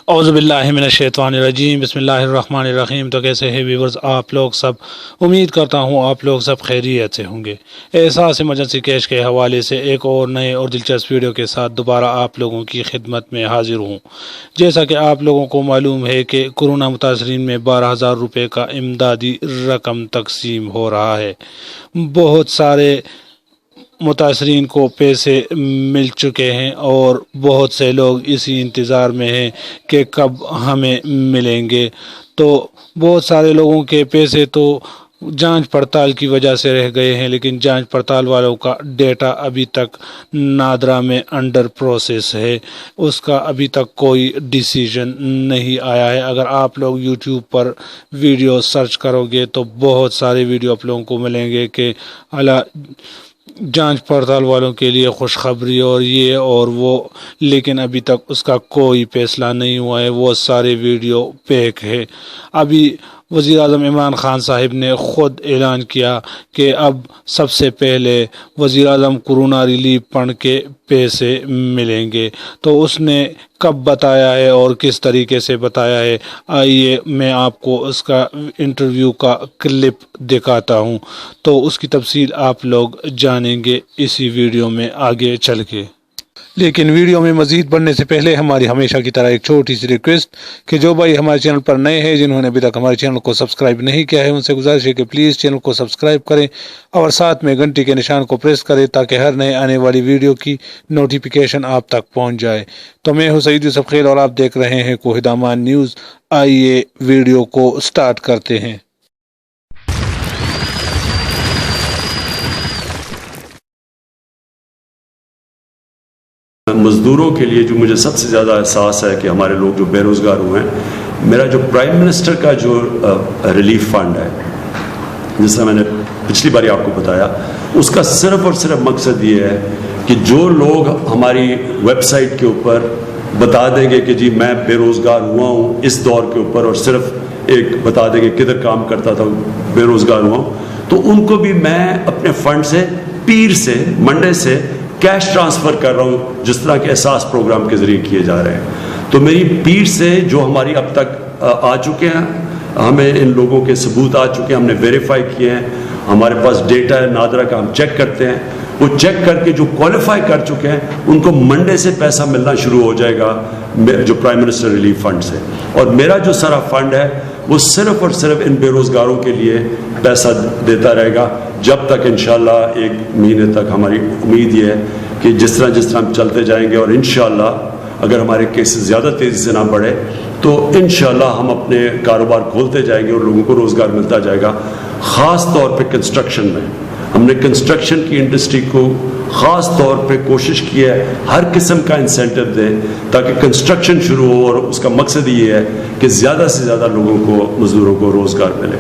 اعوذ باللہ من الشیطان الرجیم، بسم اللہ الرحمن الرحیم۔ تو کیسے ہیں ویورز آپ لوگ سب؟ امید کرتا ہوں آپ لوگ سب خیریت سے ہوں گے۔ احساس ایمرجنسی کیش کے حوالے سے ایک اور نئے اور دلچسپ ویڈیو کے ساتھ دوبارہ آپ لوگوں کی خدمت میں حاضر ہوں۔ جیسا کہ آپ لوگوں کو معلوم ہے کہ کورونا متاثرین میں 12,000 روپے کا امدادی رقم تقسیم ہو رہا ہے۔ بہت سارے متاثرین کو پیسے مل چکے ہیں اور بہت سے لوگ اسی انتظار میں ہیں کہ کب ہمیں ملیں گے۔ تو بہت سارے لوگوں کے پیسے تو جانچ پڑتال کی وجہ سے رہ گئے ہیں، لیکن جانچ پڑتال والوں کا ڈیٹا ابھی تک نادرا میں انڈر پروسیس ہے، اس کا ابھی تک کوئی ڈیسیژن نہیں آیا ہے۔ اگر آپ لوگ یوٹیوب پر ویڈیو سرچ کرو گے تو بہت سارے ویڈیو آپ لوگوں کو ملیں گے کہ جانچ پڑتال والوں کے لیے خوشخبری اور یہ اور وہ، لیکن ابھی تک اس کا کوئی فیصلہ نہیں ہوا ہے۔ وہ سارے ویڈیو پیک ہے۔ ابھی وزیراعظم عمران خان صاحب نے خود اعلان کیا کہ اب سب سے پہلے وزیراعظم کورونا ریلیف فنڈ کے پیسے ملیں گے۔ تو اس نے کب بتایا ہے اور کس طریقے سے بتایا ہے، آئیے میں آپ کو اس کا انٹرویو کا کلپ دکھاتا ہوں، تو اس کی تفصیل آپ لوگ جانیں گے اسی ویڈیو میں آگے چل کے۔ لیکن ویڈیو میں مزید بڑھنے سے پہلے ہماری ہمیشہ کی طرح ایک چھوٹی سی ریکویسٹ کہ جو بھائی ہمارے چینل پر نئے ہیں، جنہوں نے ابھی تک ہمارے چینل کو سبسکرائب نہیں کیا ہے، ان سے گزارش ہے کہ پلیز چینل کو سبسکرائب کریں اور ساتھ میں گھنٹی کے نشان کو پریس کریں تاکہ ہر نئے آنے والی ویڈیو کی نوٹیفیکیشن آپ تک پہنچ جائے۔ تو میں ہوں سعید یوسف خیل اور آپ دیکھ رہے ہیں کوہدامان نیوز۔ آئیے ویڈیو کو سٹارٹ کرتے ہیں۔ مزدوروں کے لیے جو مجھے سب سے زیادہ احساس ہے کہ ہمارے لوگ جو بے روزگار ہوئے ہیں، میرا جو پرائم منسٹر کا جو ریلیف فنڈ ہے، جس طرح میں نے پچھلی باری آپ کو بتایا، اس کا صرف اور صرف مقصد یہ ہے کہ جو لوگ ہماری ویب سائٹ کے اوپر بتا دیں گے کہ جی میں بے روزگار ہوا ہوں اس دور کے اوپر، اور صرف ایک بتا دیں گے کدھر کام کرتا تھا بے روزگار ہوا ہوں، تو ان کو بھی میں اپنے فنڈ سے پیر سے منڈے سے کیش ٹرانسفر کر رہا ہوں، جس طرح کے احساس پروگرام کے ذریعے کیے جا رہے ہیں۔ تو میری پیر سے جو ہماری اب تک آ چکے ہیں، ہمیں ان لوگوں کے ثبوت آ چکے ہیں، ہم نے ویریفائی کیے ہیں، ہمارے پاس ڈیٹا ہے نادرا کا، ہم چیک کرتے ہیں، وہ چیک کر کے جو کوالیفائی کر چکے ہیں ان کو منڈے سے پیسہ ملنا شروع ہو جائے گا جو پرائم منسٹر ریلیف فنڈ سے۔ اور میرا جو سارا فنڈ ہے وہ صرف اور صرف ان بے روزگاروں کے لیے پیسہ دیتا رہے گا جب تک انشاءاللہ 1 مہینے تک۔ ہماری امید یہ ہے کہ جس طرح ہم چلتے جائیں گے، اور انشاءاللہ اگر ہمارے کیسز زیادہ تیزی سے نہ بڑھے تو انشاءاللہ ہم اپنے کاروبار کھولتے جائیں گے اور لوگوں کو روزگار ملتا جائے گا۔ خاص طور پہ کنسٹرکشن میں ہم نے کنسٹرکشن کی انڈسٹری کو خاص طور پہ کوشش کی ہے ہر قسم کا انسینٹو دیں تاکہ کنسٹرکشن شروع ہو، اور اس کا مقصد یہ ہے کہ زیادہ سے زیادہ لوگوں کو، مزدوروں کو روزگار ملے۔